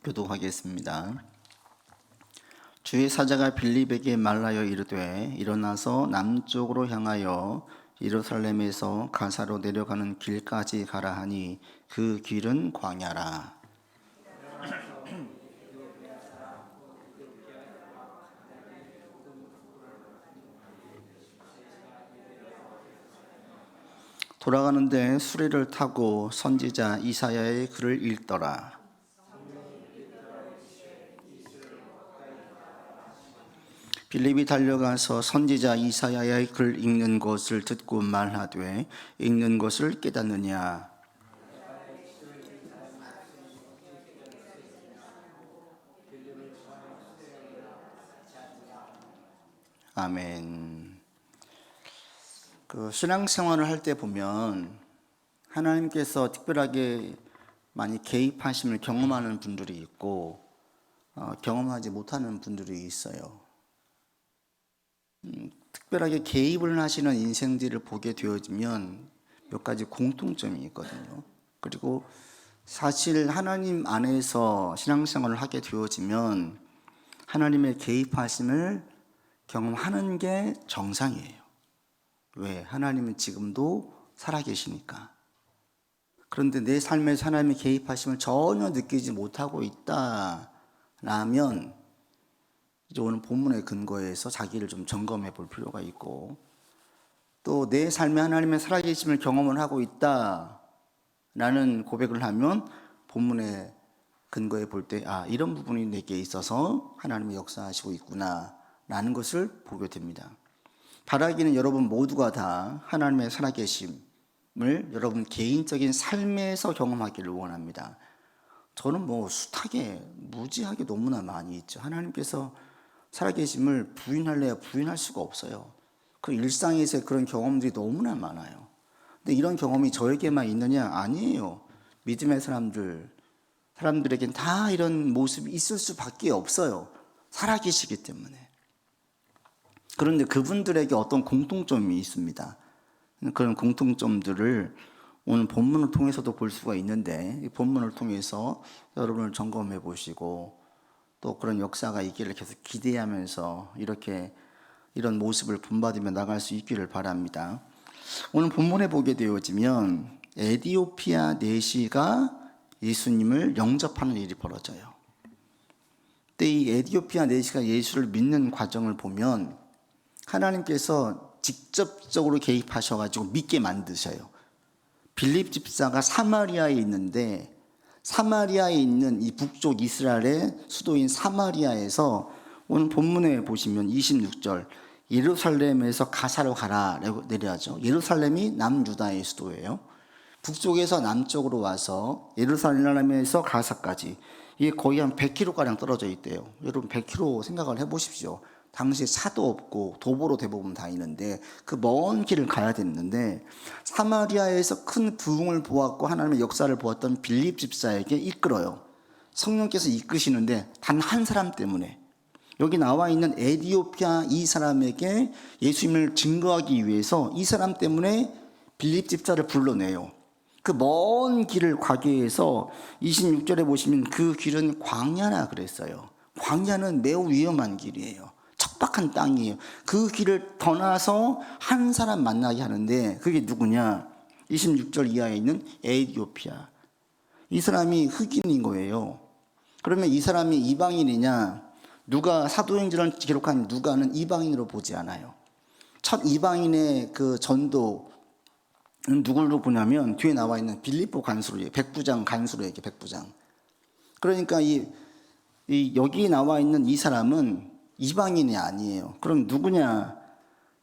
교독하겠습니다. 주의 사자가 빌립에게 말하여 이르되 일어나서 남쪽으로 향하여 예루살렘에서 가사로 내려가는 길까지 가라 하니 그 길은 광야라. 돌아가는데 수레를 타고 선지자 이사야의 글을 읽더라. 빌립이 달려가서 선지자 이사야의 글 읽는 것을 듣고 말하되 읽는 것을 깨닫느냐. 아멘. 신앙생활을 할 때 보면 하나님께서 특별하게 많이 개입하심을 경험하는 분들이 있고 경험하지 못하는 분들이 있어요. 특별하게 개입을 하시는 인생들을 보게 되어지면 몇 가지 공통점이 있거든요. 그리고 사실 하나님 안에서 신앙생활을 하게 되어지면 하나님의 개입하심을 경험하는 게 정상이에요. 왜? 하나님은 지금도 살아계시니까. 그런데 내 삶에서 하나님의 개입하심을 전혀 느끼지 못하고 있다라면 이제 오늘 본문의 근거에서 자기를 좀 점검해 볼 필요가 있고, 또 내 삶에 하나님의 살아계심을 경험을 하고 있다라는 고백을 하면 본문의 근거에 볼 때 이런 부분이 내게 있어서 하나님이 역사하시고 있구나 라는 것을 보게 됩니다. 바라기는 여러분 모두가 다 하나님의 살아계심을 여러분 개인적인 삶에서 경험하기를 원합니다. 저는 숱하게 무지하게 너무나 많이 있죠. 하나님께서 살아계심을 부인할래야 부인할 수가 없어요. 그 일상에서 그런 경험들이 너무나 많아요. 근데 이런 경험이 저에게만 있느냐? 아니에요. 믿음의 사람들에겐 다 이런 모습이 있을 수밖에 없어요. 살아계시기 때문에. 그런데 그분들에게 어떤 공통점이 있습니다. 그런 공통점들을 오늘 본문을 통해서도 볼 수가 있는데, 이 본문을 통해서 여러분을 점검해 보시고 또 그런 역사가 있기를 계속 기대하면서 이런 모습을 본받으며 나갈 수 있기를 바랍니다. 오늘 본문에 보게 되어지면 에디오피아 내시가 예수님을 영접하는 일이 벌어져요. 근데 이 에디오피아 내시가 예수를 믿는 과정을 보면 하나님께서 직접적으로 개입하셔가지고 믿게 만드셔요. 빌립 집사가 사마리아에 있는데, 사마리아에 있는 이 북쪽 이스라엘의 수도인 사마리아에서 오늘 본문에 보시면 26절 예루살렘에서 가사로 가라 라고 내려하죠. 예루살렘이 남유다의 수도예요. 북쪽에서 남쪽으로 와서 예루살렘에서 가사까지, 이게 거의 한 100km가량 떨어져 있대요. 여러분 100km 생각을 해보십시오. 당시에 차도 없고 도보로 대부분 다니는데 그 먼 길을 가야 됐는데, 사마리아에서 큰 부흥을 보았고 하나님의 역사를 보았던 빌립 집사에게 이끌어요. 성령께서 이끄시는데 단 한 사람 때문에, 여기 나와 있는 에디오피아 이 사람에게 예수님을 증거하기 위해서 이 사람 때문에 빌립 집사를 불러내요. 그 먼 길을 가기 위해서 26절에 보시면 그 길은 광야라 그랬어요. 광야는 매우 위험한 길이에요. 척박한 땅이에요. 그 길을 떠나서 한 사람 만나게 하는데 그게 누구냐? 26절 이하에 있는 에디오피아. 이 사람이 흑인인 거예요. 그러면 이 사람이 이방인이냐? 누가 사도행전을 기록한 누가는 이방인으로 보지 않아요. 첫 이방인의 그 전도는 누구로 보냐면 뒤에 나와 있는 빌립보 간수로, 백부장 간수로 얘기해. 백부장. 그러니까 여기 나와 있는 이 사람은 이방인이 아니에요. 그럼 누구냐?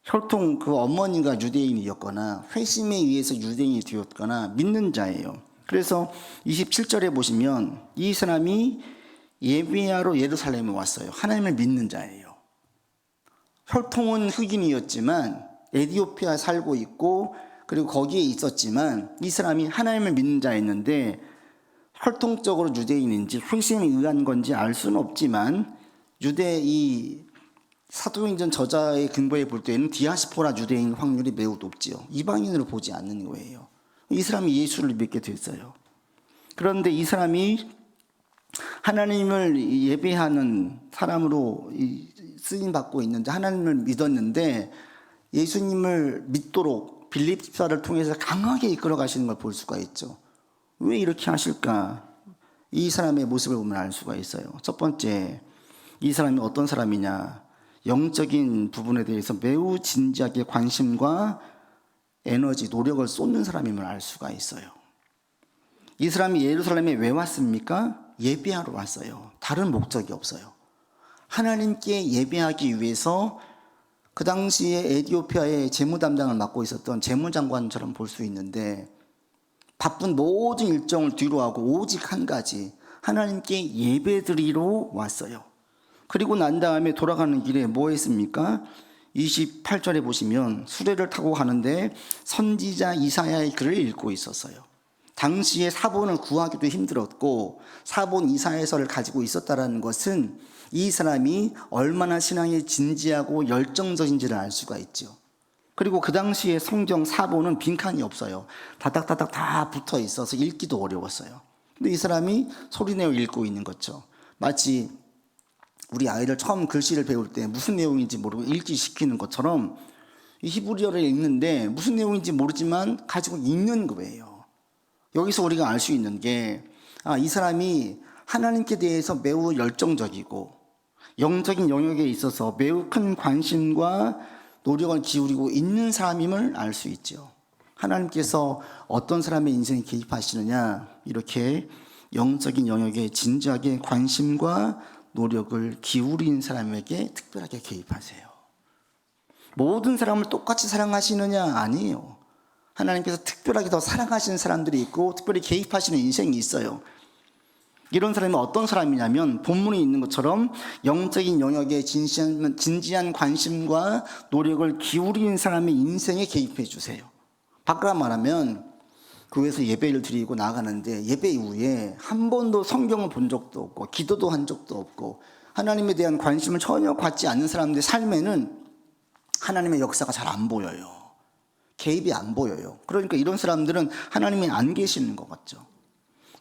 혈통 그 어머니가 유대인이었거나 회심에 의해서 유대인이 되었거나 믿는 자예요. 그래서 27절에 보시면 이 사람이 예비야로 예루살렘에 왔어요. 하나님을 믿는 자예요. 혈통은 흑인이었지만 에디오피아에 살고 있고 그리고 거기에 있었지만 이 사람이 하나님을 믿는 자였는데, 혈통적으로 유대인인지 회심에 의한 건지 알 수는 없지만 유대 이 사도행전 저자의 근거에 볼 때는 디아스포라 유대인 확률이 매우 높지요. 이방인으로 보지 않는 거예요. 이 사람이 예수를 믿게 됐어요. 그런데 이 사람이 하나님을 예배하는 사람으로 쓰임 받고 있는데, 하나님을 믿었는데 예수님을 믿도록 빌립 집사를 통해서 강하게 이끌어 가시는 걸 볼 수가 있죠. 왜 이렇게 하실까? 이 사람의 모습을 보면 알 수가 있어요. 첫 번째, 이 사람이 어떤 사람이냐? 영적인 부분에 대해서 매우 진지하게 관심과 에너지, 노력을 쏟는 사람임을 알 수가 있어요. 이 사람이 예루살렘에 왜 왔습니까? 예배하러 왔어요. 다른 목적이 없어요. 하나님께 예배하기 위해서 그 당시에 에티오피아의 재무 담당을 맡고 있었던 재무장관처럼 볼 수 있는데, 바쁜 모든 일정을 뒤로하고 오직 한 가지, 하나님께 예배드리러 왔어요. 그리고 난 다음에 돌아가는 길에 뭐 했습니까? 28절에 보시면 수레를 타고 가는데 선지자 이사야의 글을 읽고 있었어요. 당시에 사본을 구하기도 힘들었고 사본 이사야서를 가지고 있었다는 것은 이 사람이 얼마나 신앙에 진지하고 열정적인지를 알 수가 있죠. 그리고 그 당시에 성경 사본은 빈칸이 없어요. 다닥다닥 다 붙어 있어서 읽기도 어려웠어요. 근데 이 사람이 소리내어 읽고 있는 거죠. 마치 우리 아이들 처음 글씨를 배울 때 무슨 내용인지 모르고 읽기 시키는 것처럼 이 히브리어를 읽는데 무슨 내용인지 모르지만 가지고 읽는 거예요. 여기서 우리가 알 수 있는 게, 이 사람이 하나님께 대해서 매우 열정적이고 영적인 영역에 있어서 매우 큰 관심과 노력을 기울이고 있는 사람임을 알 수 있죠. 하나님께서 어떤 사람의 인생에 개입하시느냐, 이렇게 영적인 영역에 진지하게 관심과 노력을 기울인 사람에게 특별하게 개입하세요. 모든 사람을 똑같이 사랑하시느냐? 아니에요. 하나님께서 특별하게 더 사랑하시는 사람들이 있고 특별히 개입하시는 인생이 있어요. 이런 사람이 어떤 사람이냐면 본문에 있는 것처럼 영적인 영역에 진지한 관심과 노력을 기울이는 사람의 인생에 개입해 주세요. 바꿔 말하면 교회에서 예배를 드리고 나가는데 예배 이후에 한 번도 성경을 본 적도 없고 기도도 한 적도 없고 하나님에 대한 관심을 전혀 갖지 않는 사람들의 삶에는 하나님의 역사가 잘 안 보여요. 개입이 안 보여요. 그러니까 이런 사람들은 하나님이 안 계시는 것 같죠.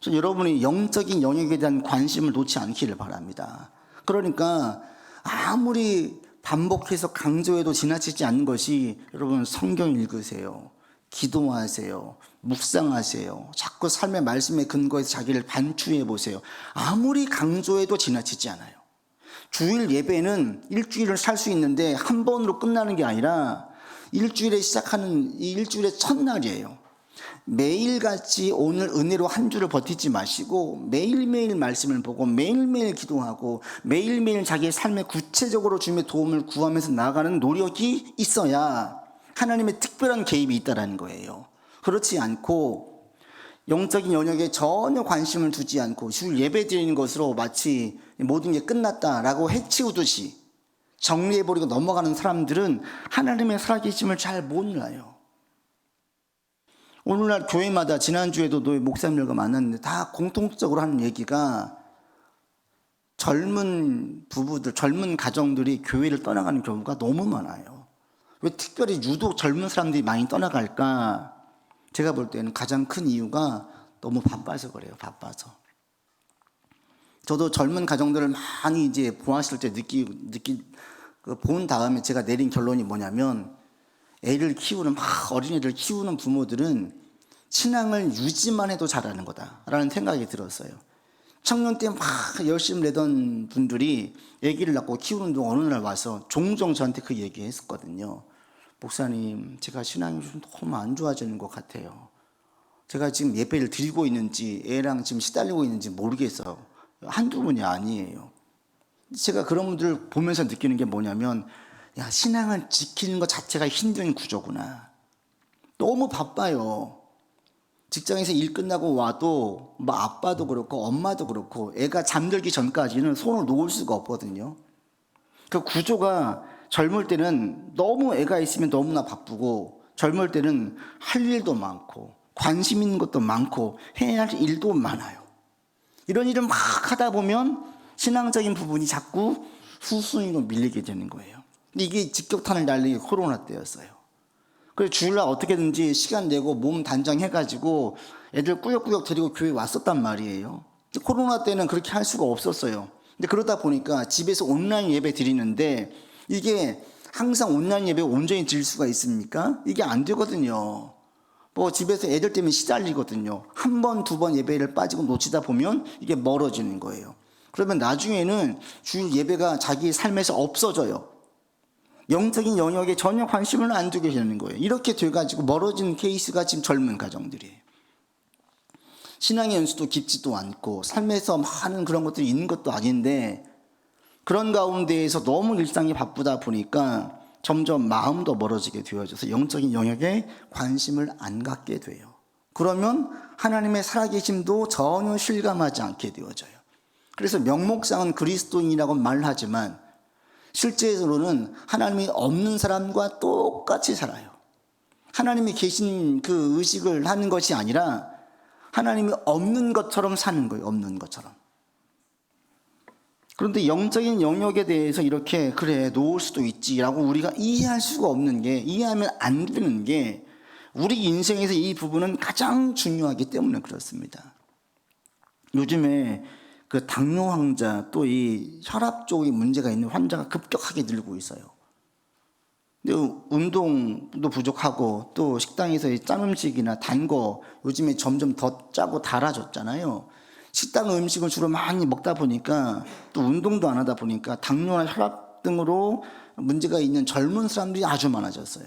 그래서 여러분이 영적인 영역에 대한 관심을 놓지 않기를 바랍니다. 그러니까 아무리 반복해서 강조해도 지나치지 않는 것이, 여러분 성경 읽으세요. 기도하세요. 묵상하세요. 자꾸 삶의 말씀에 근거해서 자기를 반추해 보세요. 아무리 강조해도 지나치지 않아요. 주일 예배는 일주일을 살 수 있는데 한 번으로 끝나는 게 아니라 일주일에 시작하는 이 일주일의 첫날이에요. 매일같이 오늘 은혜로 한 주를 버티지 마시고 매일매일 말씀을 보고 매일매일 기도하고 매일매일 자기의 삶에 구체적으로 주님의 도움을 구하면서 나아가는 노력이 있어야 하나님의 특별한 개입이 있다는 거예요. 그렇지 않고 영적인 영역에 전혀 관심을 두지 않고 주일 예배 드리는 것으로 마치 모든 게 끝났다라고 해치우듯이 정리해버리고 넘어가는 사람들은 하나님의 살아계심을 잘 몰라요. 오늘날 교회마다, 지난주에도 목사님들과 만났는데 다 공통적으로 하는 얘기가 젊은 부부들, 젊은 가정들이 교회를 떠나가는 경우가 너무 많아요. 왜 특별히 유독 젊은 사람들이 많이 떠나갈까? 제가 볼 때는 가장 큰 이유가 너무 바빠서 그래요. 바빠서. 저도 젊은 가정들을 많이 이제 보았을 때 본 다음에 제가 내린 결론이 뭐냐면, 애를 키우는, 어린애를 키우는 부모들은 신앙을 유지만 해도 잘하는 거다라는 생각이 들었어요. 청년 때 열심히 내던 분들이 아기를 낳고 키우는 동 어느 날 와서 종종 저한테 그 얘기 했었거든요. 목사님, 제가 신앙이 좀 너무 안 좋아지는 것 같아요. 제가 지금 예배를 드리고 있는지 애랑 지금 시달리고 있는지 모르겠어요. 한두 분이 아니에요. 제가 그런 분들 보면서 느끼는 게 뭐냐면, 신앙을 지키는 것 자체가 힘든 구조구나. 너무 바빠요. 직장에서 일 끝나고 와도 아빠도 그렇고 엄마도 그렇고 애가 잠들기 전까지는 손을 놓을 수가 없거든요. 그 구조가 젊을 때는 너무 애가 있으면 너무나 바쁘고, 젊을 때는 할 일도 많고 관심 있는 것도 많고 해야 할 일도 많아요. 이런 일을 막 하다 보면 신앙적인 부분이 자꾸 후순위로 밀리게 되는 거예요. 근데 이게 직격탄을 날린 게 코로나 때였어요. 그래서 주일날 어떻게든지 시간 내고 몸 단장해가지고 애들 꾸역꾸역 데리고 교회 왔었단 말이에요. 코로나 때는 그렇게 할 수가 없었어요. 근데 그러다 보니까 집에서 온라인 예배 드리는데 이게 항상 온라인 예배 온전히 드릴 수가 있습니까? 이게 안 되거든요. 뭐 집에서 애들 때문에 시달리거든요. 한 번, 두 번 예배를 빠지고 놓치다 보면 이게 멀어지는 거예요. 그러면 나중에는 주일 예배가 자기 삶에서 없어져요. 영적인 영역에 전혀 관심을 안 두게 되는 거예요. 이렇게 돼가지고 멀어지는 케이스가 지금 젊은 가정들이에요. 신앙의 연수도 깊지도 않고 삶에서 많은 그런 것들이 있는 것도 아닌데 그런 가운데에서 너무 일상이 바쁘다 보니까 점점 마음도 멀어지게 되어져서 영적인 영역에 관심을 안 갖게 돼요. 그러면 하나님의 살아계심도 전혀 실감하지 않게 되어져요. 그래서 명목상은 그리스도인이라고 말하지만 실제로는 하나님이 없는 사람과 똑같이 살아요. 하나님이 계신 그 의식을 하는 것이 아니라 하나님이 없는 것처럼 사는 거예요. 없는 것처럼. 그런데 영적인 영역에 대해서 이렇게 그래 놓을 수도 있지라고 우리가 이해할 수가 없는 게, 이해하면 안 되는 게 우리 인생에서 이 부분은 가장 중요하기 때문에 그렇습니다. 요즘에 그 당뇨 환자 또 이 혈압 쪽에 문제가 있는 환자가 급격하게 늘고 있어요. 근데 운동도 부족하고 또 식당에서 짠 음식이나 단 거 요즘에 점점 더 짜고 달아졌잖아요. 식당 음식을 주로 많이 먹다 보니까 또 운동도 안 하다 보니까 당뇨나 혈압 등으로 문제가 있는 젊은 사람들이 아주 많아졌어요.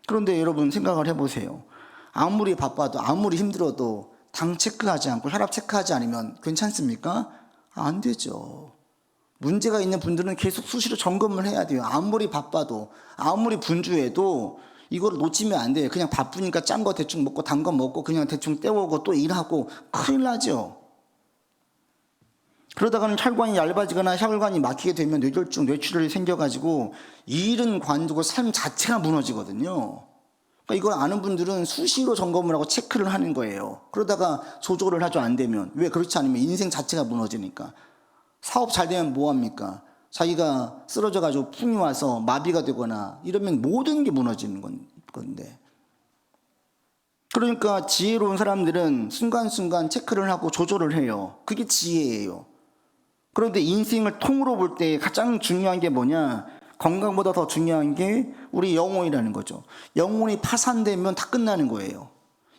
그런데 여러분 생각을 해보세요. 아무리 바빠도 아무리 힘들어도 당 체크하지 않고 혈압 체크하지 않으면 괜찮습니까? 안 되죠. 문제가 있는 분들은 계속 수시로 점검을 해야 돼요. 아무리 바빠도 아무리 분주해도 이걸 놓치면 안 돼요. 그냥 바쁘니까 짠 거 대충 먹고 단 거 먹고 그냥 대충 때우고 또 일하고 큰일 나죠. 그러다가는 혈관이 얇아지거나 혈관이 막히게 되면 뇌졸중, 뇌출혈이 생겨가지고 일은 관두고 삶 자체가 무너지거든요. 그러니까 이걸 아는 분들은 수시로 점검을 하고 체크를 하는 거예요. 그러다가 조절을 하죠. 안 되면. 왜? 그렇지 않으면 인생 자체가 무너지니까. 사업 잘 되면 뭐합니까? 자기가 쓰러져가지고 풍이 와서 마비가 되거나 이러면 모든 게 무너지는 건데. 그러니까 지혜로운 사람들은 순간순간 체크를 하고 조절을 해요. 그게 지혜예요. 그런데 인생을 통으로 볼 때 가장 중요한 게 뭐냐? 건강보다 더 중요한 게 우리 영혼이라는 거죠. 영혼이 파산되면 다 끝나는 거예요.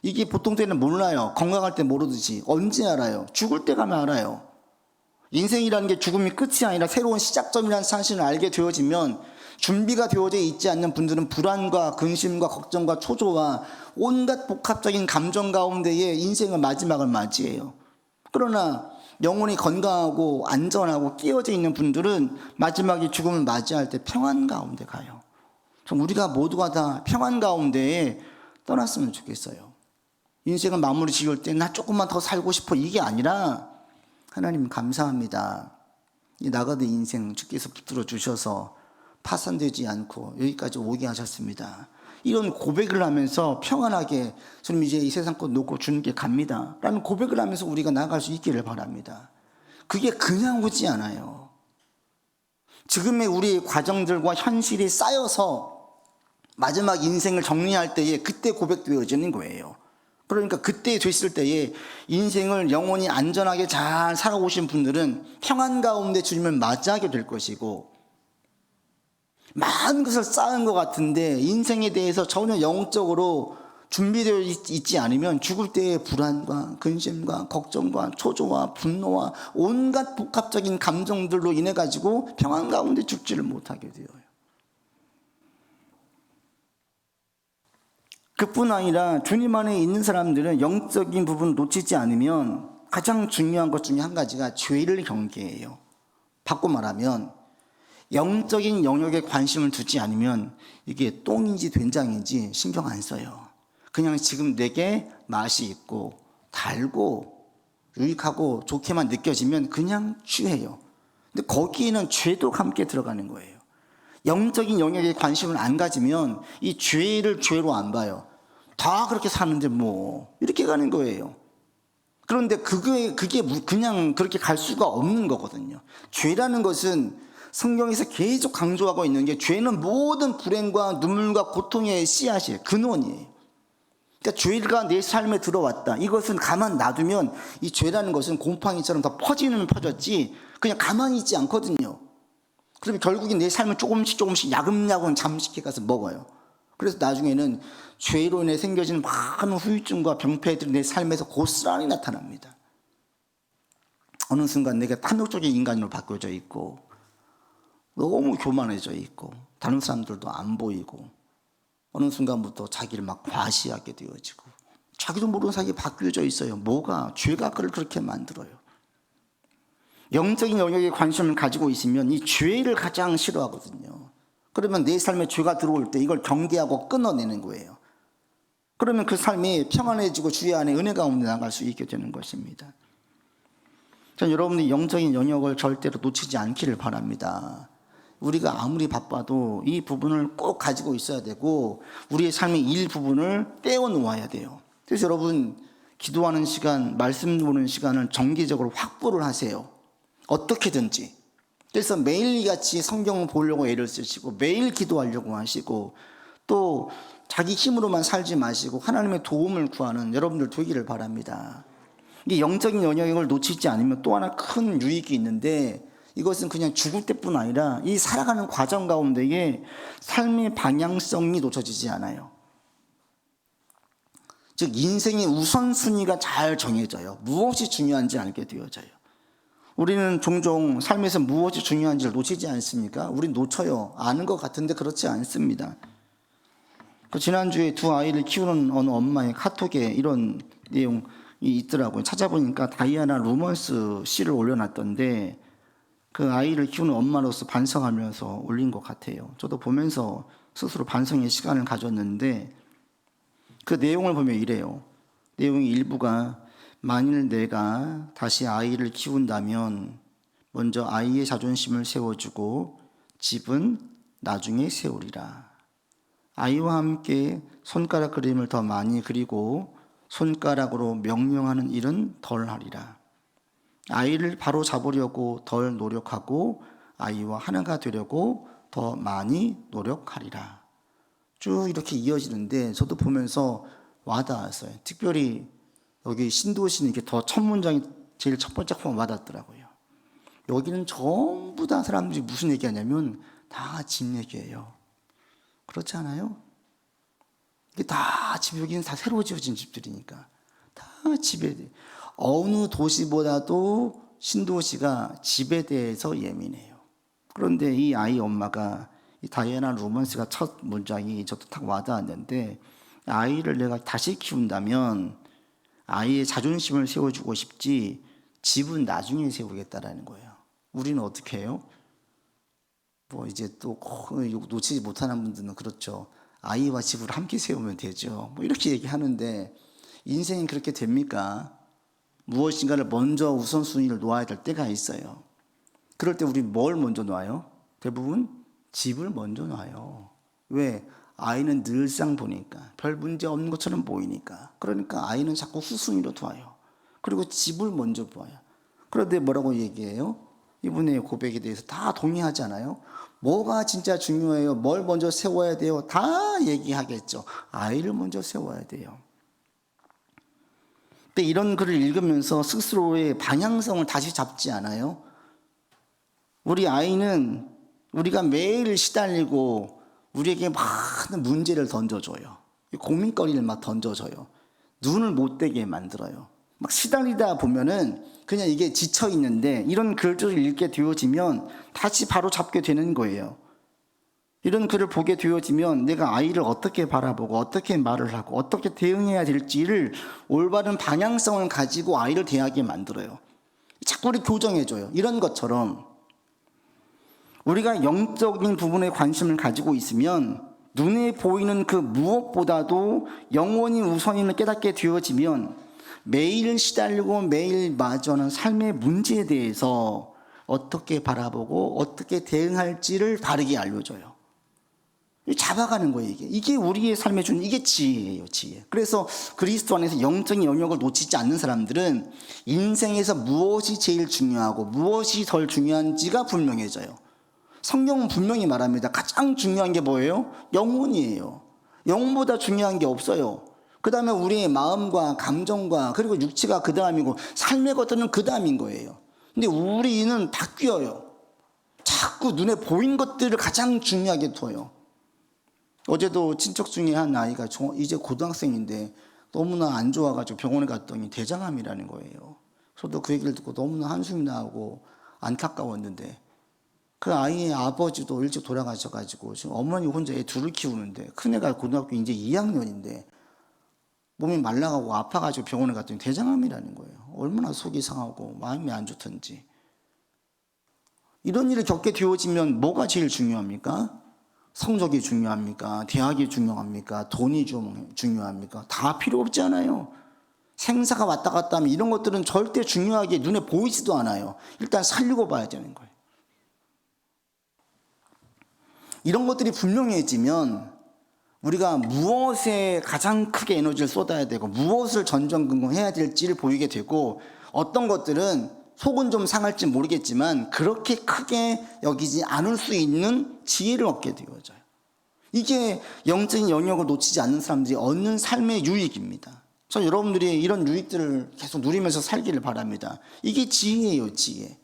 이게 보통 때는 몰라요. 건강할 때 모르듯이. 언제 알아요? 죽을 때 가면 알아요. 인생이라는 게 죽음이 끝이 아니라 새로운 시작점이라는 사실을 알게 되어지면 준비가 되어져 있지 않는 분들은 불안과 근심과 걱정과 초조와 온갖 복합적인 감정 가운데에 인생의 마지막을 맞이해요. 그러나 영혼이 건강하고 안전하고 깨어져 있는 분들은 마지막에 죽음을 맞이할 때 평안 가운데 가요. 우리가 모두가 다 평안 가운데에 떠났으면 좋겠어요. 인생을 마무리 지을 때 나 조금만 더 살고 싶어 이게 아니라 하나님 감사합니다. 이 나가던 인생 주께서 붙들어 주셔서 파산되지 않고 여기까지 오게 하셨습니다. 이런 고백을 하면서 평안하게 주님 이제 이 세상 것 놓고 주님께 갑니다 라는 고백을 하면서 우리가 나아갈 수 있기를 바랍니다. 그게 그냥 오지 않아요. 지금의 우리의 과정들과 현실이 쌓여서 마지막 인생을 정리할 때에 그때 고백되어지는 거예요. 그러니까 그때 됐을 때에 인생을 영원히 안전하게 잘 살아오신 분들은 평안 가운데 주님을 맞이하게 될 것이고, 많은 것을 쌓은 것 같은데 인생에 대해서 전혀 영적으로 준비되어 있지 않으면 죽을 때의 불안과 근심과 걱정과 초조와 분노와 온갖 복합적인 감정들로 인해 가지고 평안 가운데 죽지를 못하게 되어요. 그뿐 아니라 주님 안에 있는 사람들은 영적인 부분을 놓치지 않으면 가장 중요한 것 중에 한 가지가 죄를 경계해요. 바꿔 말하면 영적인 영역에 관심을 두지 않으면 이게 똥인지 된장인지 신경 안 써요. 그냥 지금 내게 맛이 있고 달고 유익하고 좋게만 느껴지면 그냥 취해요. 근데 거기에는 죄도 함께 들어가는 거예요. 영적인 영역에 관심을 안 가지면 이 죄를 죄로 안 봐요. 다 그렇게 사는데 뭐 이렇게 가는 거예요. 그런데 그게 그냥 그렇게 갈 수가 없는 거거든요. 죄라는 것은 성경에서 계속 강조하고 있는 게 죄는 모든 불행과 눈물과 고통의 씨앗이에요. 근원이에요. 그러니까 죄가 내 삶에 들어왔다. 이것은 가만 놔두면 이 죄라는 것은 곰팡이처럼 더 퍼지는 퍼졌지 그냥 가만히 있지 않거든요. 그러면 결국엔 내 삶을 조금씩 야금야금 잠식해 가서 먹어요. 그래서 나중에는 죄로 인해 생겨지는 많은 후유증과 병폐들이 내 삶에서 고스란히 나타납니다. 어느 순간 내가 탐욕적인 인간으로 바뀌어져 있고 너무 교만해져 있고 다른 사람들도 안 보이고 어느 순간부터 자기를 막 과시하게 되어지고 자기도 모르는 사이에 바뀌어져 있어요. 뭐가? 죄가 그를 그렇게 만들어요. 영적인 영역에 관심을 가지고 있으면 이 죄를 가장 싫어하거든요. 그러면 내 삶에 죄가 들어올 때 이걸 경계하고 끊어내는 거예요. 그러면 그 삶이 평안해지고 주의 안에 은혜 가운데 나갈 수 있게 되는 것입니다. 전 여러분들이 영적인 영역을 절대로 놓치지 않기를 바랍니다. 우리가 아무리 바빠도 이 부분을 꼭 가지고 있어야 되고 우리의 삶의 일부분을 떼어 놓아야 돼요. 그래서 여러분 기도하는 시간, 말씀 보는 시간을 정기적으로 확보를 하세요. 어떻게든지. 그래서 매일같이 성경을 보려고 애를 쓰시고 매일 기도하려고 하시고 또 자기 힘으로만 살지 마시고 하나님의 도움을 구하는 여러분들 되기를 바랍니다. 이 영적인 영역을 놓치지 않으면 또 하나 큰 유익이 있는데 이것은 그냥 죽을 때뿐 아니라 이 살아가는 과정 가운데에 삶의 방향성이 놓쳐지지 않아요. 즉 인생의 우선순위가 잘 정해져요. 무엇이 중요한지 알게 되어져요. 우리는 종종 삶에서 무엇이 중요한지를 놓치지 않습니까? 우린 놓쳐요. 아는 것 같은데 그렇지 않습니다. 지난주에 두 아이를 키우는 어느 엄마의 카톡에 이런 내용이 있더라고요. 찾아보니까 다이아나 루먼스 씨를 올려놨던데 그 아이를 키우는 엄마로서 반성하면서 올린 것 같아요. 저도 보면서 스스로 반성의 시간을 가졌는데 그 내용을 보면 이래요. 내용의 일부가 만일 내가 다시 아이를 키운다면 먼저 아이의 자존심을 세워주고 집은 나중에 세우리라. 아이와 함께 손가락 그림을 더 많이 그리고 손가락으로 명령하는 일은 덜 하리라. 아이를 바로 잡으려고 덜 노력하고 아이와 하나가 되려고 더 많이 노력하리라. 쭉 이렇게 이어지는데 저도 보면서 와닿았어요. 특별히 여기 신도시는 이렇게 더 첫 문장이 제일 첫 번째 부분 와닿더라고요. 여기는 전부 다 사람들이 무슨 얘기하냐면 다 집 얘기예요. 그렇지 않아요? 이게 다 집, 여기는 다 새로 지어진 집들이니까 다 집에 대해 어느 도시보다도 신도시가 집에 대해서 예민해요. 그런데 이 아이 엄마가 이 다이애나 루먼스가 첫 문장이 저도 딱 와닿았는데 아이를 내가 다시 키운다면 아이의 자존심을 세워주고 싶지 집은 나중에 세우겠다라는 거예요. 우리는 어떻게 해요? 뭐 이제 또 놓치지 못하는 분들은 그렇죠. 아이와 집을 함께 세우면 되죠. 뭐 이렇게 얘기하는데 인생이 그렇게 됩니까? 무엇인가를 먼저 우선순위를 놓아야 될 때가 있어요. 그럴 때 우리 뭘 먼저 놔요? 대부분 집을 먼저 놔요. 왜? 아이는 늘상 보니까 별 문제 없는 것처럼 보이니까. 그러니까 아이는 자꾸 후순위로 둬요. 그리고 집을 먼저 보아요. 그런데 뭐라고 얘기해요? 이분의 고백에 대해서 다 동의하지 않아요? 뭐가 진짜 중요해요? 뭘 먼저 세워야 돼요? 다 얘기하겠죠. 아이를 먼저 세워야 돼요. 근데 이런 글을 읽으면서 스스로의 방향성을 다시 잡지 않아요? 우리 아이는 우리가 매일 시달리고 우리에게 많은 문제를 던져줘요. 고민거리를 막 던져줘요. 눈을 못 떼게 만들어요. 막 시달리다 보면은 그냥 이게 지쳐 있는데 이런 글들을 읽게 되어지면 다시 바로 잡게 되는 거예요. 이런 글을 보게 되어지면 내가 아이를 어떻게 바라보고 어떻게 말을 하고 어떻게 대응해야 될지를 올바른 방향성을 가지고 아이를 대하게 만들어요. 자꾸 우리 교정해줘요. 이런 것처럼 우리가 영적인 부분에 관심을 가지고 있으면 눈에 보이는 그 무엇보다도 영원히 우선임을 깨닫게 되어지면 매일 시달리고 매일 마주하는 삶의 문제에 대해서 어떻게 바라보고 어떻게 대응할지를 다르게 알려줘요. 잡아가는 거예요. 이게 우리의 삶에 주는 이게 지혜예요. 지혜. 그래서 그리스도 안에서 영적인 영역을 놓치지 않는 사람들은 인생에서 무엇이 제일 중요하고 무엇이 덜 중요한지가 분명해져요. 성경은 분명히 말합니다. 가장 중요한 게 뭐예요? 영혼이에요. 영혼보다 중요한 게 없어요. 그 다음에 우리의 마음과 감정과 그리고 육체가 그 다음이고 삶의 것들은 그 다음인 거예요. 근데 우리는 바뀌어요. 자꾸 눈에 보인 것들을 가장 중요하게 둬요. 어제도 친척 중에 한 아이가 이제 고등학생인데 너무나 안 좋아가지고 병원에 갔더니 대장암이라는 거예요. 저도 그 얘기를 듣고 너무나 한숨이 나고 안타까웠는데 그 아이의 아버지도 일찍 돌아가셔가지고 지금 어머니 혼자 애 둘을 키우는데 큰애가 고등학교 이제 2학년인데 몸이 말라가고 아파가지고 병원에 갔더니 대장암이라는 거예요. 얼마나 속이 상하고 마음이 안 좋던지. 이런 일을 겪게 되어지면 뭐가 제일 중요합니까? 성적이 중요합니까? 대학이 중요합니까? 돈이 좀 중요합니까? 다 필요 없지 않아요. 생사가 왔다 갔다 하면 이런 것들은 절대 중요하게 눈에 보이지도 않아요. 일단 살리고 봐야 되는 거예요. 이런 것들이 분명해지면 우리가 무엇에 가장 크게 에너지를 쏟아야 되고 무엇을 전전긍긍해야 될지를 보이게 되고 어떤 것들은 속은 좀 상할지 모르겠지만 그렇게 크게 여기지 않을 수 있는 지혜를 얻게 되어져요. 이게 영적인 영역을 놓치지 않는 사람들이 얻는 삶의 유익입니다. 저 여러분들이 이런 유익들을 계속 누리면서 살기를 바랍니다. 이게 지혜예요, 지혜.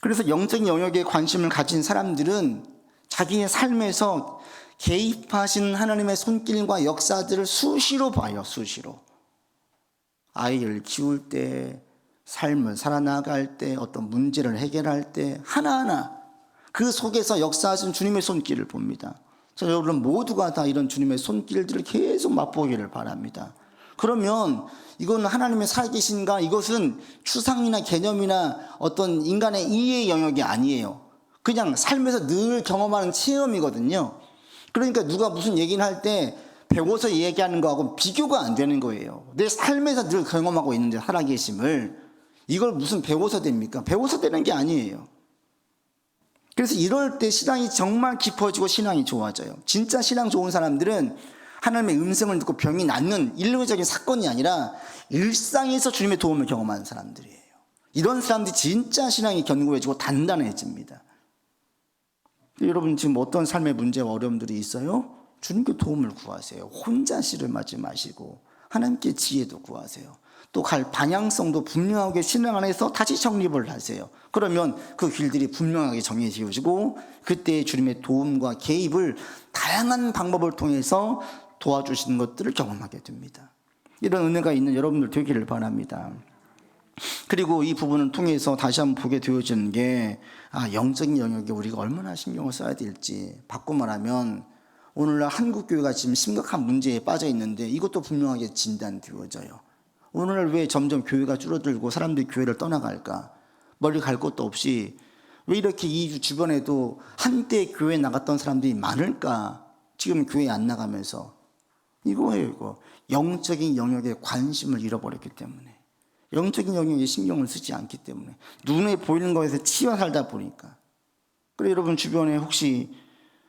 그래서 영적인 영역에 관심을 가진 사람들은 자기의 삶에서 개입하신 하나님의 손길과 역사들을 수시로 봐요, 수시로. 아이를 키울 때, 삶을 살아나갈 때, 어떤 문제를 해결할 때 하나하나 그 속에서 역사하신 주님의 손길을 봅니다. 그래서 여러분 모두가 다 이런 주님의 손길들을 계속 맛보기를 바랍니다. 그러면 이건 하나님의 살아계신가? 이것은 추상이나 개념이나 어떤 인간의 이해의 영역이 아니에요. 그냥 삶에서 늘 경험하는 체험이거든요. 그러니까 누가 무슨 얘기를 할 때 배워서 얘기하는 거하고 비교가 안 되는 거예요. 내 삶에서 늘 경험하고 있는데 살아계심을 이걸 무슨 배워서 됩니까? 배워서 되는 게 아니에요. 그래서 이럴 때 신앙이 정말 깊어지고 신앙이 좋아져요. 진짜 신앙 좋은 사람들은 하나님의 음성을 듣고 병이 낫는 일률적인 사건이 아니라 일상에서 주님의 도움을 경험하는 사람들이에요. 이런 사람들이 진짜 신앙이 견고해지고 단단해집니다. 여러분 지금 어떤 삶의 문제와 어려움들이 있어요? 주님께 도움을 구하세요. 혼자 씨름하지 마시고 하나님께 지혜도 구하세요. 또 갈 방향성도 분명하게 신앙 안에서 다시 정립을 하세요. 그러면 그 길들이 분명하게 정해지어지고 그때 주님의 도움과 개입을 다양한 방법을 통해서 도와주시는 것들을 경험하게 됩니다. 이런 은혜가 있는 여러분들 되기를 바랍니다. 그리고 이 부분을 통해서 다시 한번 보게 되어지는 게 영적인 영역에 우리가 얼마나 신경을 써야 될지. 바꿔 말하면 오늘날 한국교회가 지금 심각한 문제에 빠져 있는데 이것도 분명하게 진단되어져요. 오늘날 왜 점점 교회가 줄어들고 사람들이 교회를 떠나갈까? 멀리 갈 곳도 없이 왜 이렇게 이 주변에도 한때 교회에 나갔던 사람들이 많을까? 지금 교회에 안 나가면서. 이거예요, 이거. 영적인 영역에 관심을 잃어버렸기 때문에. 영적인 영역에 신경을 쓰지 않기 때문에. 눈에 보이는 것에서 치여 살다 보니까. 그래 여러분 주변에 혹시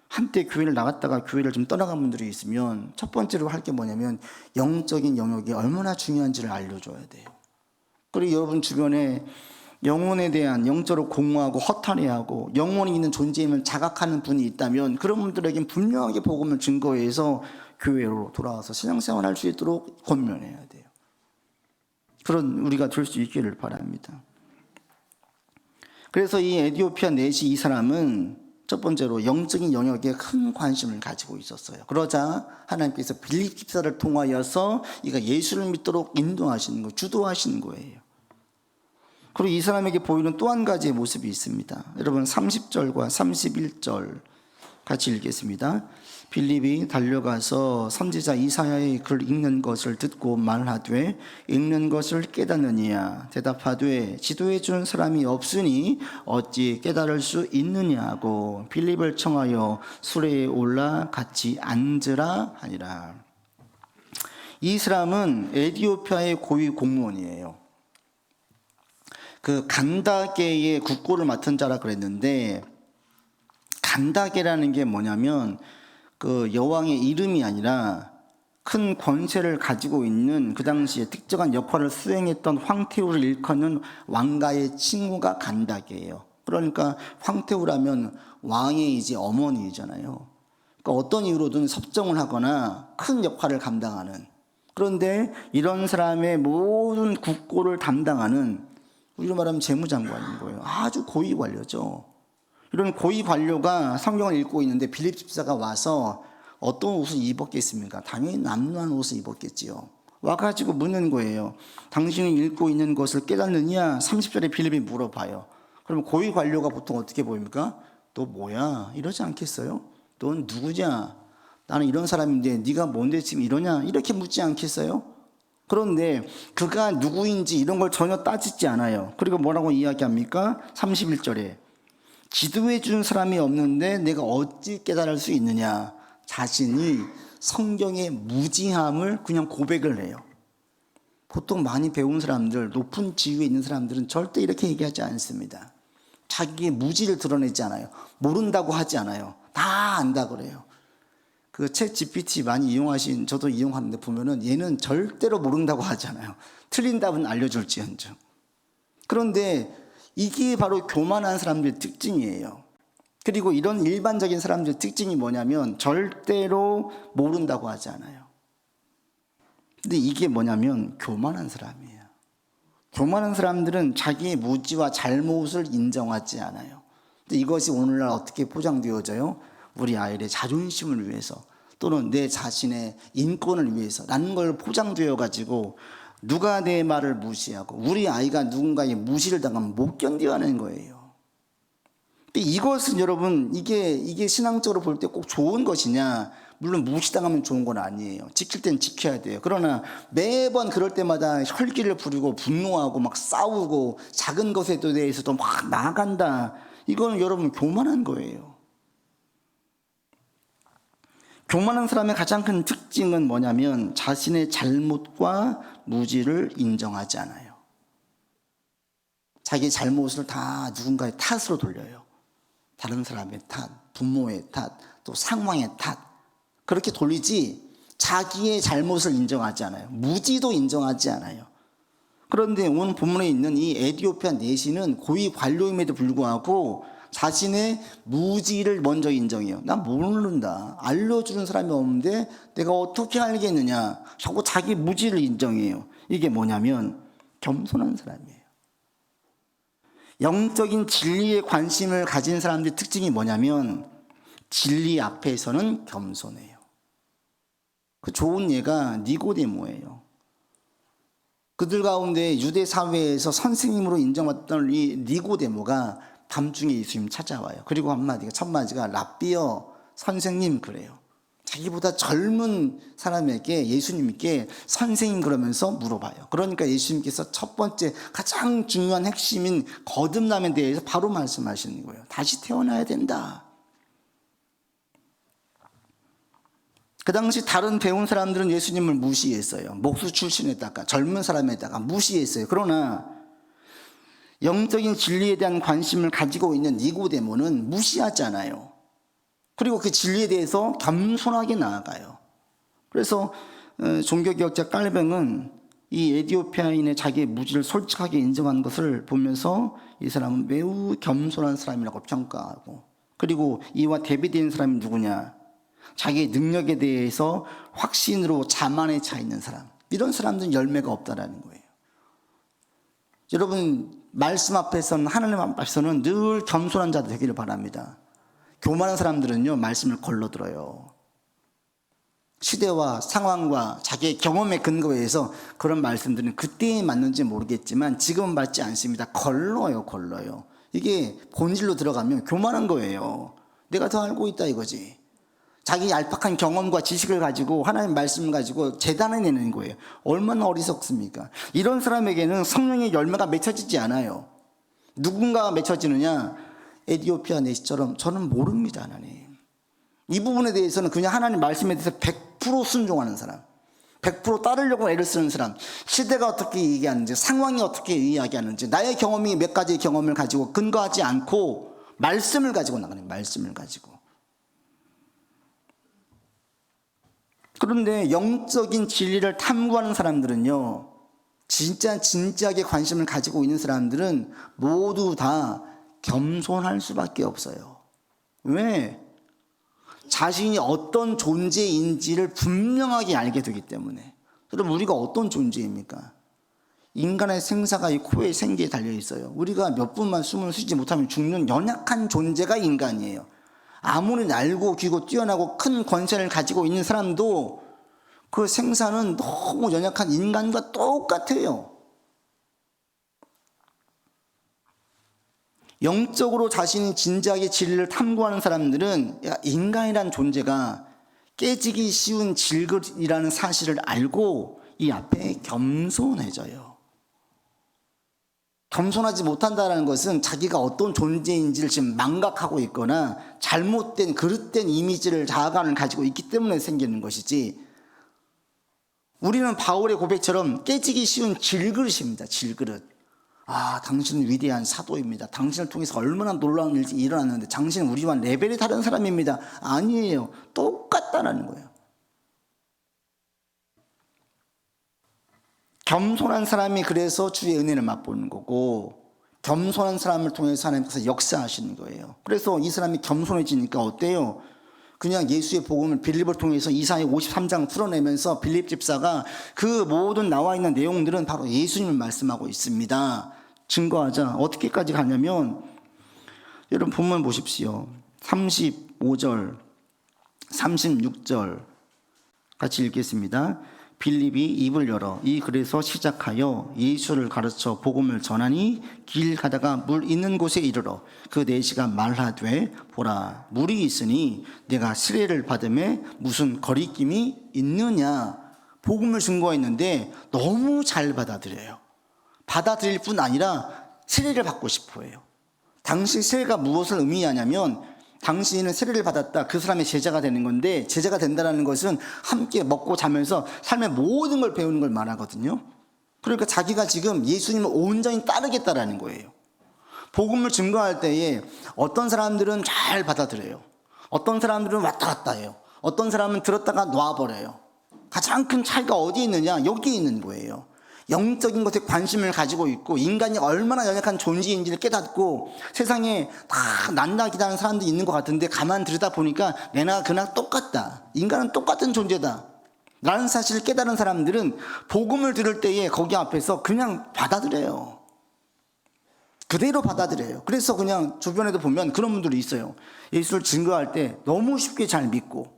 한때 교회를 나갔다가 교회를 좀 떠나간 분들이 있으면 첫 번째로 할 게 뭐냐면 영적인 영역이 얼마나 중요한지를 알려줘야 돼요. 그리고 여러분 주변에 영혼에 대한 영적으로 공허하고 허탈해하고 영혼이 있는 존재임을 자각하는 분이 있다면 그런 분들에겐 분명하게 복음을 증거해서 교회로 돌아와서 신앙생활을 할 수 있도록 권면해야 돼요. 그런 우리가 될 수 있기를 바랍니다. 그래서 이 에디오피아 넷이 이 사람은 첫 번째로 영적인 영역에 큰 관심을 가지고 있었어요. 그러자 하나님께서 빌립 집사를 통하여서 이가 예수를 믿도록 인도하시는 거, 주도하시는 거예요. 그리고 이 사람에게 보이는 또 한 가지의 모습이 있습니다. 여러분 30절과 31절 같이 읽겠습니다. 빌립이 달려가서 선지자 이사야의 글 읽는 것을 듣고 말하되 읽는 것을 깨닫느냐 대답하되 지도해 준 사람이 없으니 어찌 깨달을 수 있느냐고 빌립을 청하여 수레에 올라 같이 앉으라 하니라. 이 사람은 에디오피아의 고위 공무원이에요. 그 간다게의 국고를 맡은 자라 그랬는데 간다게라는 게 뭐냐면 그 여왕의 이름이 아니라 큰 권세를 가지고 있는 그 당시에 특정한 역할을 수행했던 황태우를 일컫는 왕가의 친구가 간다게예요. 그러니까 황태우라면 왕의 이제 어머니잖아요. 그러니까 어떤 이유로든 섭정을 하거나 큰 역할을 감당하는, 그런데 이런 사람의 모든 국고를 담당하는, 우리로 말하면 재무장관인 거예요. 아주 고위 관료죠. 이런 고위 관료가 성경을 읽고 있는데 빌립 집사가 와서 어떤 옷을 입었겠습니까? 당연히 남루한 옷을 입었겠지요. 와가지고 묻는 거예요. 당신이 읽고 있는 것을 깨닫느냐? 30절에 빌립이 물어봐요. 그러면 고위 관료가 보통 어떻게 보입니까? 너 뭐야? 이러지 않겠어요? 넌 누구냐? 나는 이런 사람인데 네가 뭔데 지금 이러냐? 이렇게 묻지 않겠어요? 그런데 그가 누구인지 이런 걸 전혀 따지지 않아요. 그리고 뭐라고 이야기합니까? 31절에 지도해 준 사람이 없는데 내가 어찌 깨달을 수 있느냐? 자신이 성경의 무지함을 그냥 고백을 해요. 보통 많이 배운 사람들, 높은 지위에 있는 사람들은 절대 이렇게 얘기하지 않습니다. 자기의 무지를 드러내지 않아요. 모른다고 하지 않아요. 다 안다 그래요. 그 챗 GPT 많이 이용하신, 저도 이용하는데 보면은 얘는 절대로 모른다고 하지 않아요. 틀린 답은 알려줄지언정. 그런데 이게 바로 교만한 사람들의 특징이에요. 그리고 이런 일반적인 사람들의 특징이 뭐냐면 절대로 모른다고 하지 않아요. 근데 이게 뭐냐면 교만한 사람이에요. 교만한 사람들은 자기의 무지와 잘못을 인정하지 않아요. 근데 이것이 오늘날 어떻게 포장되어져요? 우리 아이의 자존심을 위해서 또는 내 자신의 인권을 위해서 라는 걸 포장되어 가지고 누가 내 말을 무시하고 우리 아이가 누군가의 무시를 당하면 못 견뎌하는 거예요. 근데 이것은 여러분 이게 신앙적으로 볼 때 꼭 좋은 것이냐? 물론 무시당하면 좋은 건 아니에요. 지킬 땐 지켜야 돼요. 그러나 매번 그럴 때마다 혈기를 부리고 분노하고 막 싸우고 작은 것에 대해서도 막 나아간다. 이거는 여러분 교만한 거예요. 교만한 사람의 가장 큰 특징은 뭐냐면 자신의 잘못과 무지를 인정하지 않아요. 자기 잘못을 다 누군가의 탓으로 돌려요. 다른 사람의 탓, 부모의 탓, 또 상황의 탓. 그렇게 돌리지 자기의 잘못을 인정하지 않아요. 무지도 인정하지 않아요. 그런데 오늘 본문에 있는 이 에티오피아 내시는 고위 관료임에도 불구하고 자신의 무지를 먼저 인정해요. 난 모른다. 알려주는 사람이 없는데 내가 어떻게 알겠느냐. 자꾸 자기 무지를 인정해요. 이게 뭐냐면 겸손한 사람이에요. 영적인 진리에 관심을 가진 사람들의 특징이 뭐냐면 진리 앞에서는 겸손해요. 그 좋은 예가 니고데모예요. 그들 가운데 유대 사회에서 선생님으로 인정받던 이 니고데모가 밤중에 예수님 찾아와요. 그리고 첫 마디가 랍비여 선생님 그래요. 자기보다 젊은 사람에게 예수님께 선생님 그러면서 물어봐요. 그러니까 예수님께서 첫 번째 가장 중요한 핵심인 거듭남에 대해서 바로 말씀하시는 거예요. 다시 태어나야 된다. 그 당시 다른 배운 사람들은 예수님을 무시했어요. 목수 출신에다가 젊은 사람에다가 무시했어요. 그러나 영적인 진리에 대한 관심을 가지고 있는 니고데모는 무시하잖아요. 그리고 그 진리에 대해서 겸손하게 나아가요. 그래서 종교개혁자 깔뱅은 이 에티오피아인의 자기의 무지를 솔직하게 인정한 것을 보면서 이 사람은 매우 겸손한 사람이라고 평가하고, 그리고 이와 대비되는 사람이 누구냐? 자기의 능력에 대해서 확신으로 자만에 차 있는 사람. 이런 사람들은 열매가 없다라는 거예요. 여러분 말씀 앞에서는, 하나님 앞에서는 늘 겸손한 자들 되기를 바랍니다. 교만한 사람들은요 말씀을 걸러들어요. 시대와 상황과 자기의 경험에 근거해서 그런 말씀들은 그때에 맞는지 모르겠지만 지금은 맞지 않습니다. 걸러요. 이게 본질로 들어가면 교만한 거예요. 내가 더 알고 있다 이거지. 자기 얄팍한 경험과 지식을 가지고 하나님 말씀을 가지고 재단해내는 거예요. 얼마나 어리석습니까? 이런 사람에게는 성령의 열매가 맺혀지지 않아요. 누군가가 맺혀지느냐? 에티오피아 내시처럼 저는 모릅니다. 하나님. 이 부분에 대해서는 그냥 하나님 말씀에 대해서 100% 순종하는 사람, 100% 따르려고 애를 쓰는 사람, 시대가 어떻게 얘기하는지, 상황이 어떻게 이야기하는지, 나의 경험이 몇 가지의 경험을 가지고 근거하지 않고 말씀을 가지고 나가는, 말씀을 가지고. 그런데 영적인 진리를 탐구하는 사람들은요, 진지하게 관심을 가지고 있는 사람들은 모두 다 겸손할 수밖에 없어요. 왜? 자신이 어떤 존재인지를 분명하게 알게 되기 때문에. 그럼 우리가 어떤 존재입니까? 인간의 생사가 이 코에 생기에 달려 있어요. 우리가 몇 분만 숨을 쉬지 못하면 죽는 연약한 존재가 인간이에요. 아무리 날고 기고 뛰어나고 큰 권세를 가지고 있는 사람도 그 생사는 너무 연약한 인간과 똑같아요. 영적으로 자신이 진지하게 진리를 탐구하는 사람들은 인간이란 존재가 깨지기 쉬운 질그릇이라는 사실을 알고 이 앞에 겸손해져요. 겸손하지 못한다는 것은 자기가 어떤 존재인지를 지금 망각하고 있거나 잘못된 그릇된 이미지를 자아감을 가지고 있기 때문에 생기는 것이지, 우리는 바울의 고백처럼 깨지기 쉬운 질그릇입니다. 질그릇. 아, 당신은 위대한 사도입니다. 당신을 통해서 얼마나 놀라운 일이 일어났는데 당신은 우리와 레벨이 다른 사람입니다. 아니에요. 똑같다라는 거예요. 겸손한 사람이 그래서 주의 은혜를 맛보는 거고, 겸손한 사람을 통해서 하나님께서 역사하시는 거예요. 그래서 이 사람이 겸손해지니까 어때요? 그냥 예수의 복음을 빌립을 통해서 이사야 53장 풀어내면서 빌립 집사가 그 모든 나와 있는 내용들은 바로 예수님을 말씀하고 있습니다. 증거하자. 어떻게까지 가냐면, 여러분 본문 보십시오. 35절 36절 같이 읽겠습니다. 빌립이 입을 열어 이 글에서 시작하여 예수를 가르쳐 복음을 전하니 길 가다가 물 있는 곳에 이르러 그 내시가 말하되 보라 물이 있으니 내가 세례를 받음에 무슨 거리낌이 있느냐. 복음을 증거했는데 너무 잘 받아들여요. 받아들일 뿐 아니라 세례를 받고 싶어 해요. 당시 세례가 무엇을 의미하냐면, 당신은 세례를 받았다, 그 사람의 제자가 되는 건데, 제자가 된다는 것은 함께 먹고 자면서 삶의 모든 걸 배우는 걸 말하거든요. 그러니까 자기가 지금 예수님을 온전히 따르겠다라는 거예요. 복음을 증거할 때에 어떤 사람들은 잘 받아들여요. 어떤 사람들은 왔다 갔다 해요. 어떤 사람은 들었다가 놔버려요. 가장 큰 차이가 어디에 있느냐? 여기에 있는 거예요. 영적인 것에 관심을 가지고 있고 인간이 얼마나 연약한 존재인지를 깨닫고 세상에 다 난다 기다는 사람들이 있는 것 같은데 가만 들여다 보니까 내나 그나 똑같다. 인간은 똑같은 존재다 라는 사실을 깨달은 사람들은 복음을 들을 때에 거기 앞에서 그냥 받아들여요. 그대로 받아들여요. 그래서 그냥 주변에도 보면 그런 분들이 있어요. 예수를 증거할 때 너무 쉽게 잘 믿고,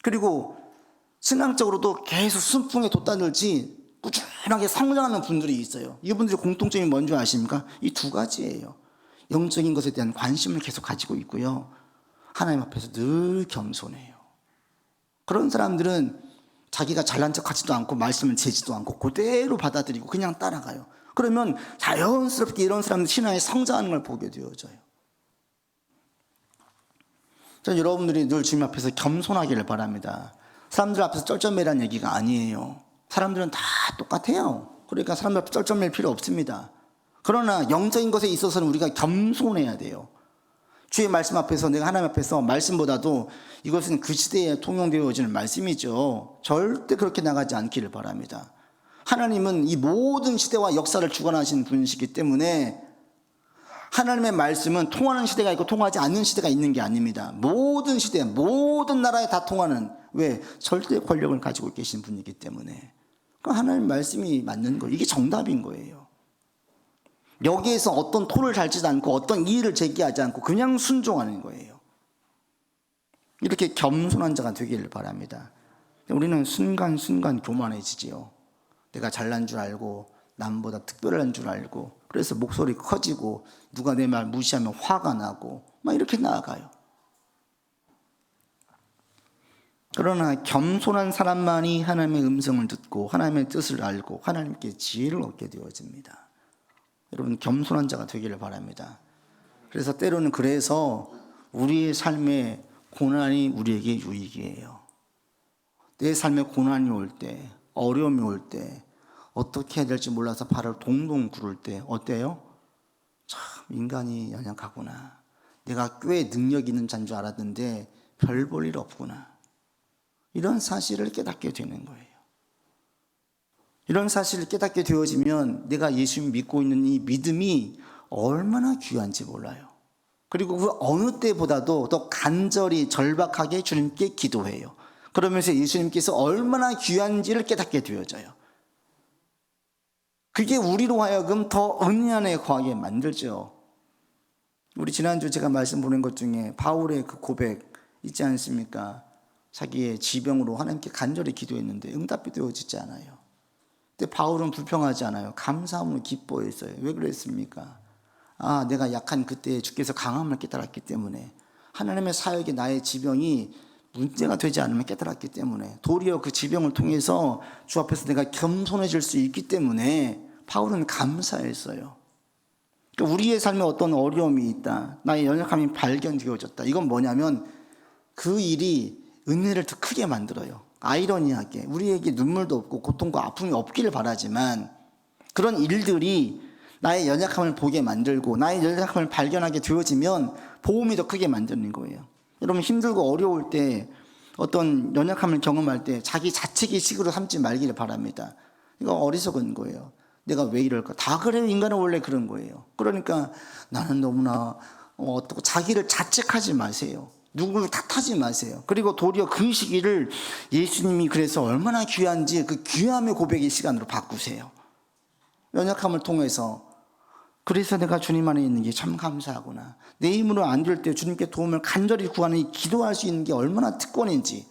그리고 신앙적으로도 계속 순풍에 돋다들지 꾸준하게 성장하는 분들이 있어요. 이분들의 공통점이 뭔지 아십니까? 이 두 가지예요. 영적인 것에 대한 관심을 계속 가지고 있고요, 하나님 앞에서 늘 겸손해요. 그런 사람들은 자기가 잘난 척하지도 않고 말씀을 재지도 않고 그대로 받아들이고 그냥 따라가요. 그러면 자연스럽게 이런 사람들 신앙에 성장하는 걸 보게 되어져요. 여러분들이 늘 주님 앞에서 겸손하기를 바랍니다. 사람들 앞에서 쩔쩔매라는 얘기가 아니에요. 사람들은 다 똑같아요. 그러니까 사람들 앞에 쩔쩔맬 필요 없습니다. 그러나 영적인 것에 있어서는 우리가 겸손해야 돼요. 주의 말씀 앞에서, 내가 하나님 앞에서 말씀보다도 이것은 그 시대에 통용되어지는 말씀이죠. 절대 그렇게 나가지 않기를 바랍니다. 하나님은 이 모든 시대와 역사를 주관하시는 분이시기 때문에 하나님의 말씀은 통하는 시대가 있고 통하지 않는 시대가 있는 게 아닙니다. 모든 시대, 모든 나라에 다 통하는, 왜? 절대 권력을 가지고 계신 분이기 때문에. 그러니까 하나님 말씀이 맞는 거예요. 이게 정답인 거예요. 여기에서 어떤 토를 달지도 않고 어떤 이의를 제기하지 않고 그냥 순종하는 거예요. 이렇게 겸손한 자가 되기를 바랍니다. 우리는 순간순간 교만해지지요. 내가 잘난 줄 알고 남보다 특별한 줄 알고, 그래서 목소리 커지고 누가 내 말 무시하면 화가 나고 막 이렇게 나아가요. 그러나 겸손한 사람만이 하나님의 음성을 듣고 하나님의 뜻을 알고 하나님께 지혜를 얻게 되어집니다. 여러분, 겸손한 자가 되기를 바랍니다. 그래서 때로는 그래서 우리의 삶에 고난이 우리에게 유익이에요. 내 삶에 고난이 올 때, 어려움이 올 때, 어떻게 해야 될지 몰라서 발을 동동 구를 때 어때요? 참 인간이 연약하구나. 내가 꽤 능력 있는 자인 줄 알았는데 별 볼 일 없구나. 이런 사실을 깨닫게 되는 거예요. 이런 사실을 깨닫게 되어지면 내가 예수님 믿고 있는 이 믿음이 얼마나 귀한지 몰라요. 그리고 그 어느 때보다도 더 간절히 절박하게 주님께 기도해요. 그러면서 예수님께서 얼마나 귀한지를 깨닫게 되어져요. 그게 우리로 하여금 더 은혜 안에 거하게 만들죠. 우리 지난주 제가 말씀 보낸 것 중에 바울의 그 고백 있지 않습니까? 자기의 지병으로 하나님께 간절히 기도했는데 응답이 되어지지 않아요. 근데 바울은 불평하지 않아요. 감사함으로 기뻐했어요. 왜 그랬습니까? 내가 약한 그때 주께서 강함을 깨달았기 때문에, 하나님의 사역에 나의 지병이 문제가 되지 않으면 깨달았기 때문에, 도리어 그 지병을 통해서 주 앞에서 내가 겸손해질 수 있기 때문에 바울은 감사했어요. 그러니까 우리의 삶에 어떤 어려움이 있다, 나의 연약함이 발견되어졌다, 이건 뭐냐면 그 일이 은혜를 더 크게 만들어요. 아이러니하게 우리에게 눈물도 없고 고통과 아픔이 없기를 바라지만, 그런 일들이 나의 연약함을 보게 만들고 나의 연약함을 발견하게 되어지면 보험이 더 크게 만드는 거예요. 여러분, 힘들고 어려울 때, 어떤 연약함을 경험할 때 자기 자책의 식으로 삼지 말기를 바랍니다. 이거 어리석은 거예요. 내가 왜 이럴까? 다 그래요. 인간은 원래 그런 거예요. 그러니까 나는 너무나 어떻고, 자기를 자책하지 마세요. 누구를 탓하지 마세요. 그리고 도리어 그 시기를 예수님이 그래서 얼마나 귀한지 그 귀함의 고백의 시간으로 바꾸세요. 연약함을 통해서, 그래서 내가 주님 안에 있는 게 참 감사하구나, 내 힘으로 안 될 때 주님께 도움을 간절히 구하는, 기도할 수 있는 게 얼마나 특권인지.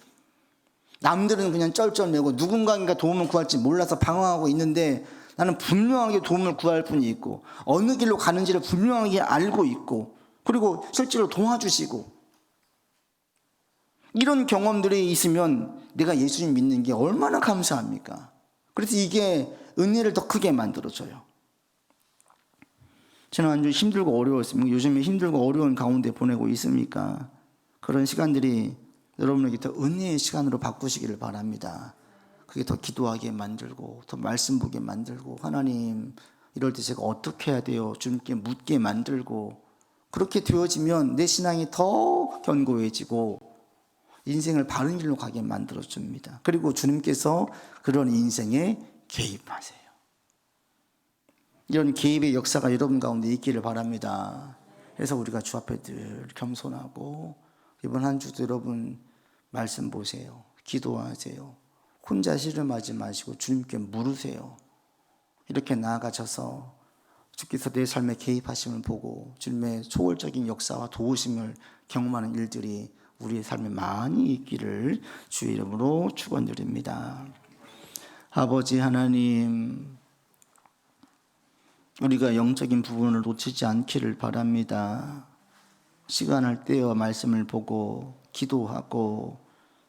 남들은 그냥 쩔쩔매고 누군가가 도움을 구할지 몰라서 방황하고 있는데, 나는 분명하게 도움을 구할 분이 있고 어느 길로 가는지를 분명하게 알고 있고, 그리고 실제로 도와주시고, 이런 경험들이 있으면 내가 예수님 믿는 게 얼마나 감사합니까? 그래서 이게 은혜를 더 크게 만들어줘요. 지난주 힘들고 어려웠습니까? 요즘에 힘들고 어려운 가운데 보내고 있습니까? 그런 시간들이 여러분에게 더 은혜의 시간으로 바꾸시기를 바랍니다. 그게 더 기도하게 만들고, 더 말씀 보게 만들고, 하나님 이럴 때 제가 어떻게 해야 돼요? 주님께 묻게 만들고, 그렇게 되어지면 내 신앙이 더 견고해지고 인생을 바른 길로 가게 만들어줍니다. 그리고 주님께서 그런 인생에 개입하세요. 이런 개입의 역사가 여러분 가운데 있기를 바랍니다. 그래서 우리가 주 앞에 늘 겸손하고, 이번 한 주도 여러분 말씀 보세요. 기도하세요. 혼자 씨름하지 마시고 주님께 물으세요. 이렇게 나아가셔서 주께서 내 삶에 개입하심을 보고 주님의 초월적인 역사와 도우심을 경험하는 일들이 우리의 삶에 많이 있기를 주의 이름으로 축원드립니다. 아버지 하나님, 우리가 영적인 부분을 놓치지 않기를 바랍니다. 시간을 떼어 말씀을 보고 기도하고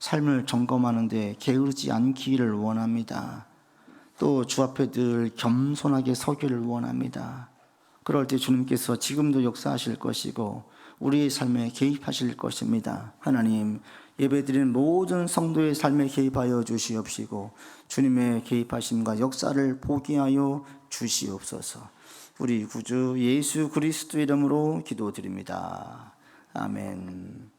삶을 점검하는데 게으르지 않기를 원합니다. 또 주 앞에 늘 겸손하게 서기를 원합니다. 그럴 때 주님께서 지금도 역사하실 것이고 우리의 삶에 개입하실 것입니다. 하나님, 예배드리는 모든 성도의 삶에 개입하여 주시옵시고 주님의 개입하심과 역사를 보게 하여 주시옵소서. 우리 구주 예수 그리스도 이름으로 기도드립니다. 아멘.